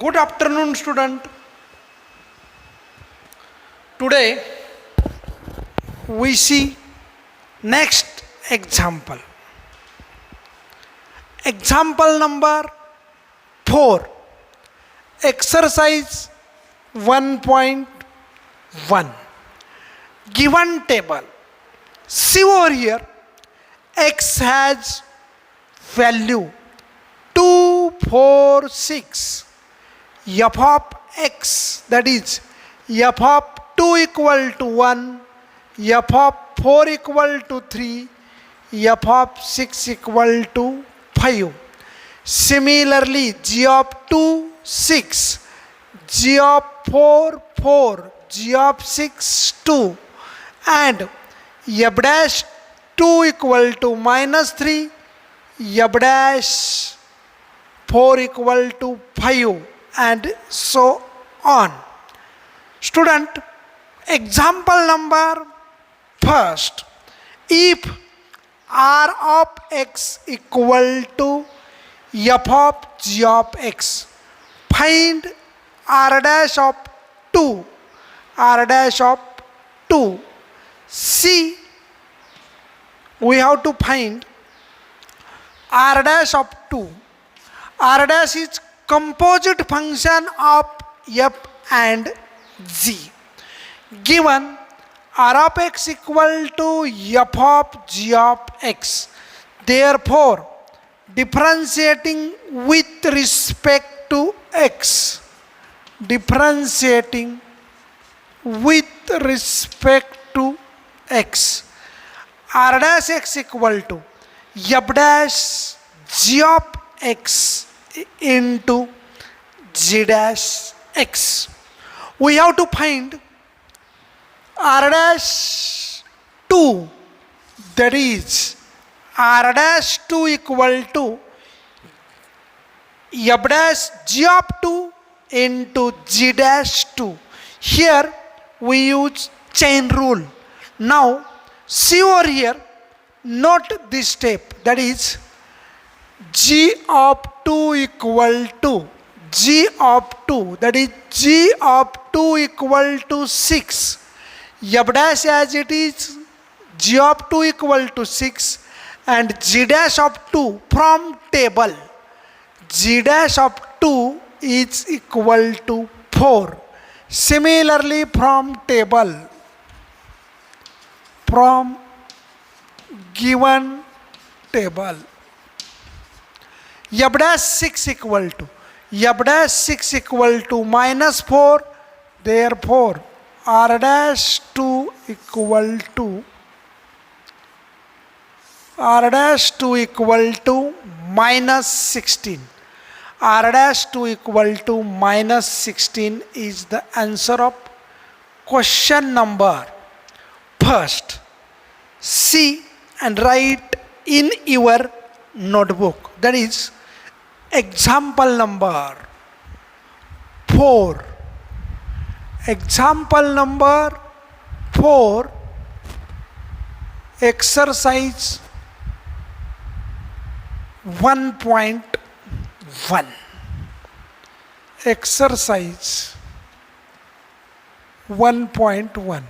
Good afternoon, student. Today we see next example. Example number 4. Exercise 1.1. Given table. See over here. X has value 2, 4, 6. F of x, that is f of 2 equal to 1, f of 4 equal to 3, f of 6 equal to 5. Similarly, g of 2, 6, g of 4, 4, g of 6, 2, and f dash 2 equal to minus 3, f dash 4 equal to 5, and so on. Student, example number first. If r of x equal to f of g of x, find r dash of 2, r dash of 2. See, we have to find r dash of 2. R dash is composite function of f and g. Given r of x equal to f of g of x, therefore differentiating with respect to x, differentiating with respect to x, r dash x equal to f dash g of x into g dash x. We have to find r dash 2, that is r dash 2 equal to f dash g of 2 into g dash 2. Here we use chain rule. Now see over here, note this step, that is g of 2 equal to g of 2, that is g of 2 equal to 6. F dash as it is, g of 2 equal to 6, and g dash of 2 from table, g dash of 2 is equal to 4. Similarly, from table, from given table, f dash 6 equal to minus 4, therefore r dash 2 equal to minus 16. R dash 2 equal to minus 16 is the answer of question number first. See and write in your notebook, that is example number 4. Example number 4, exercise 1.1. Exercise 1.1.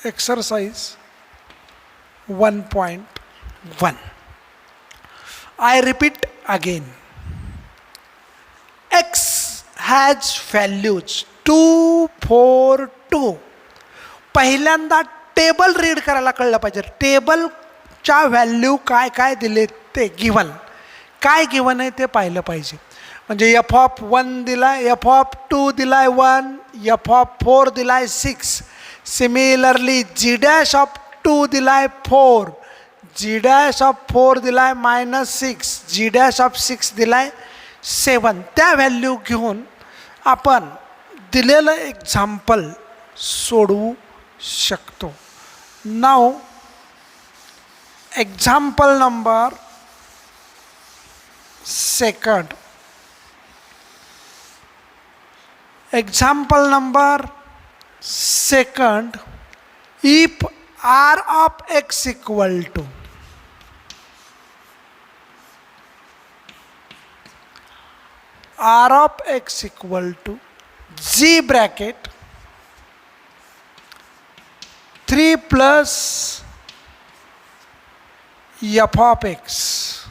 Exercise 1.1. I repeat again. X has values 2, 4, 2. पहिल्यांदा table read करायला कळलं पाहिजे. टेबलच्या value काय काय दिले ते given, काय given आहे ते पाहिलं पाहिजे. म्हणजे एफ ऑफ 1 दिलाय, एफ ऑफ 2 दिलाय 1, एफ ऑफ 4 दिलाय 6. Similarly, g dash of 2 दिलाय 4, g dash of 4 दिलाय minus 6, g dash of 6 दिलाय 7. त्या व्हॅल्यू घेऊन आपण दिलेलं एक्झाम्पल सोडवू शकतो. Now example number second. example number second, if r of x equal to r of x equal to g bracket 3 plus f of x,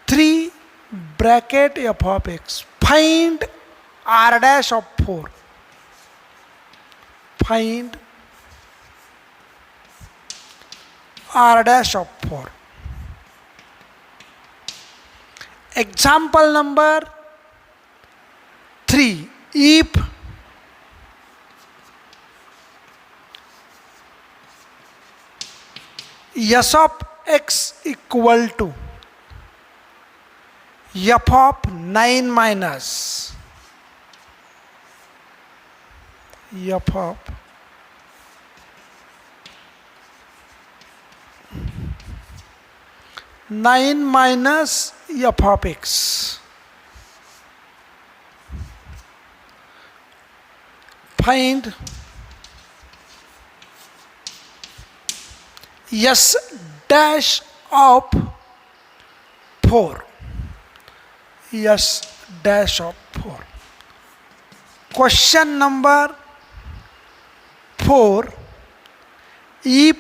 3 bracket f of x, find r dash of 4, find r dash of 4. Example number 3, if s of x equal to f of 9 minus f of 9 minus f of x, find s dash of 4, s dash of 4. Question number 4, if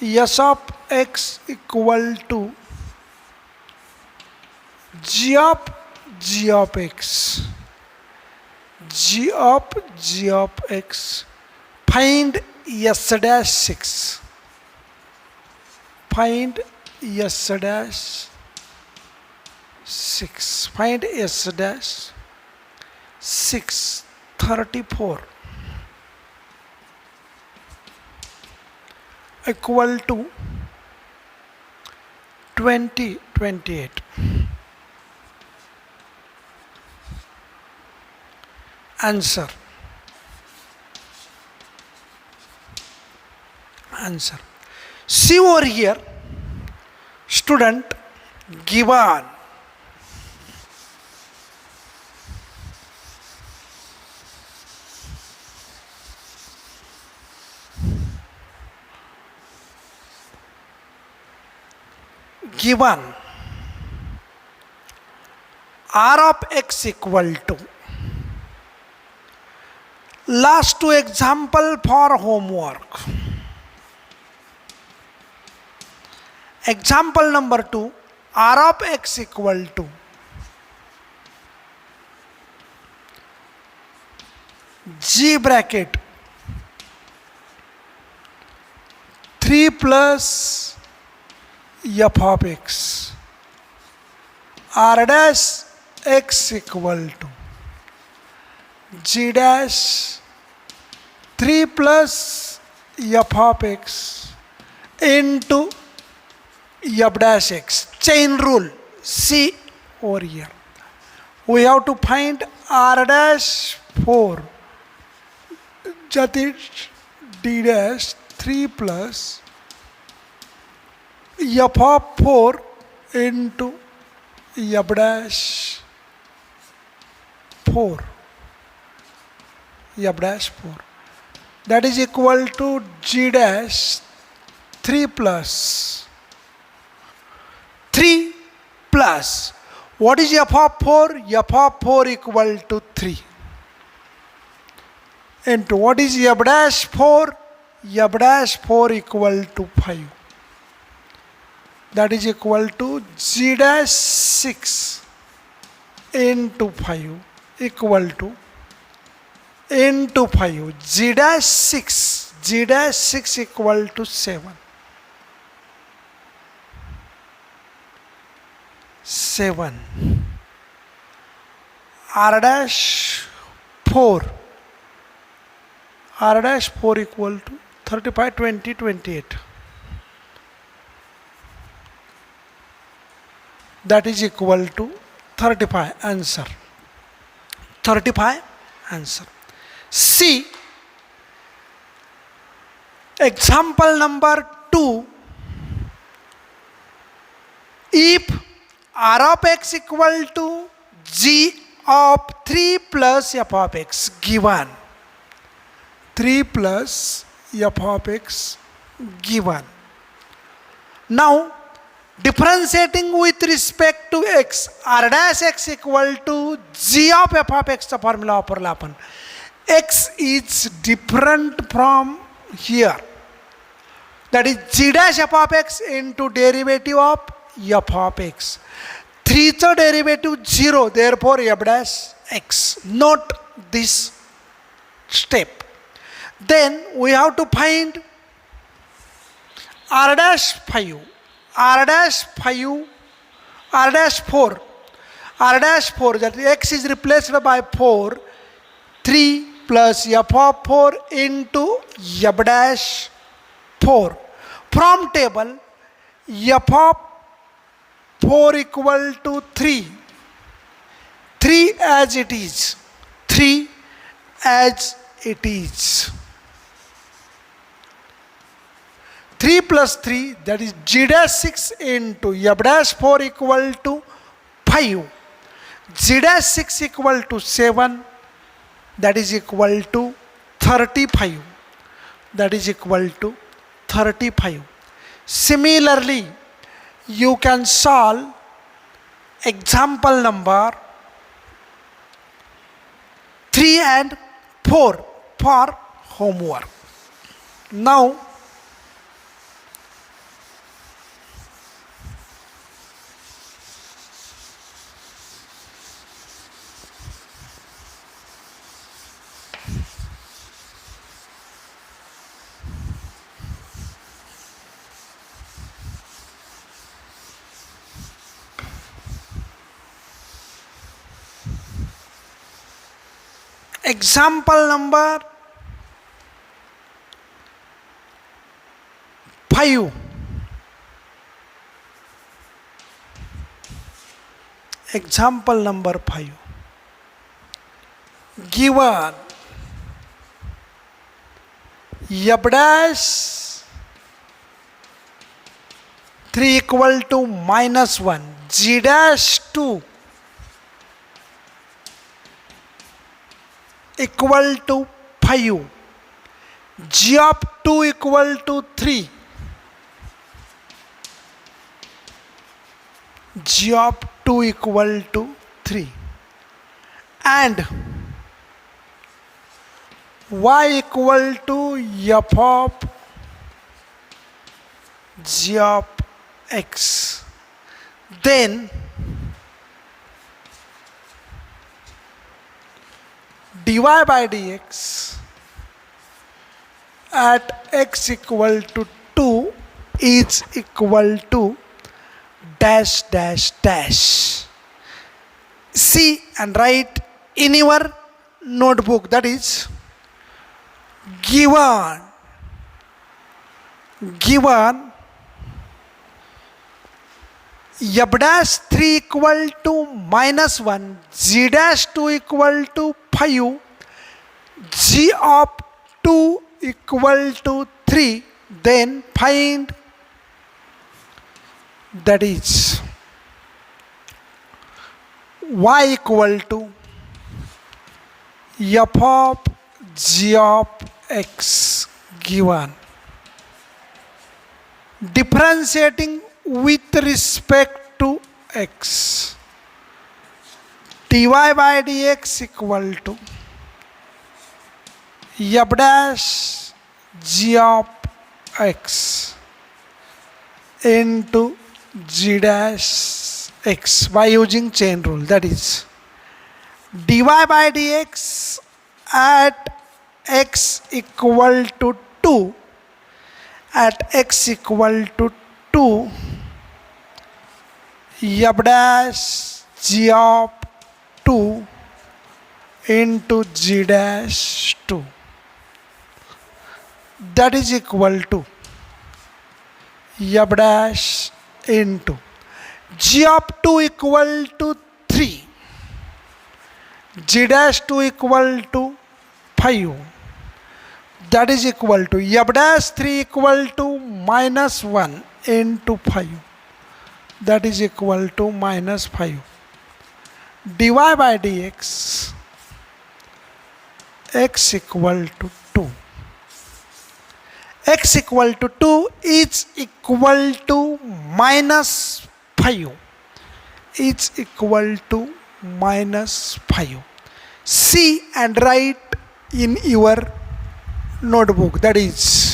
s of x equal to g of x, g of x, find s dash 6, find s dash 6, find s dash 6, 34 equal to 20, 28. Answer. Answer. See over here, student, given r of x equal to, last two example for homework. Example number 2, r of x equal to g bracket 3 plus f of x, r dash x equal to g dash 3 plus f of x into f dash x. Chain rule. See over here. We have to find r dash 4, that is d dash 3 plus f of 4 into f dash 4, f dash 4, that is equal to g dash 3 plus 3 plus, what is f of 4? F of 4 equal to 3 into what is f dash 4? F dash 4 equal to 5, that is equal to g dash 6 into 5 equal to into 5, g dash 6 equal to 7. 7. R dash 4 equal to 35, 20, 28. That is equal to 35. Answer. 35. Answer. C. Example number 2. if r of x equal to g of 3 plus f of x given 3 plus f of x given. Now differentiating with respect to x, r dash x equal to g of f of x चा formula वापरला आपण. x is different from here, that is g dash f of x into derivative of f of x. 3 चा derivative 0, therefore f dash x. Note this step. Then we have to find r dash 5, r dash 5, r dash 4, r dash 4, that x is replaced by 4, 3 plus f of 4 into f dash 4. From table, f of 4 equal to 3, 3 as it is, 3 as it is. 3 plus 3, that is g dash 6 into f dash 4 equal to 5. G dash 6 equal to 7, that is equal to 35. That is equal to 35. Similarly, you can solve example number 3 and 4 for homework. Now, example number 5. Example number 5. Given f dash 3 equal to minus 1, g dash 2 equal to 5, g of 2 equal to 3, g of 2 equal to 3, and y equal to f of g of x. Then dy by dx at x equal to 2 is equal to dash dash dash. See and write in your notebook, that is given f dash 3 equal to minus 1, g dash 2 equal to 5, g of 2 equal to 3, then find, that is y equal to f of g of x given. Differentiating with respect to x, dy by dx equal to f dash g of x into g dash x by using chain rule, that is dy by dx at x equal to 2, at x equal to 2, f dash g of 2 into g dash 2, that is equal to f dash into g of 2 equal to 3, g dash 2 equal to 5, that is equal to f dash 3 equal to minus 1 into 5, that is equal to minus 5. dy by dx, x equal to 2. X equal to 2 is equal to minus 5. Is equal to minus 5. See and write in your notebook. That is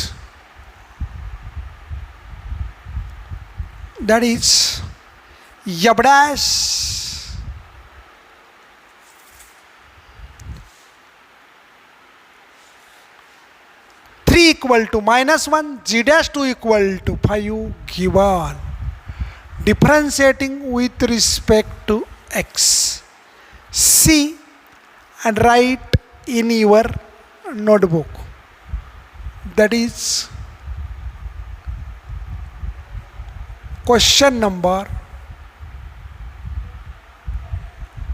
y dash three equal to minus 1, g dash 2 equal to 5 given. Differentiating with respect to x. See and write in your notebook. That is question number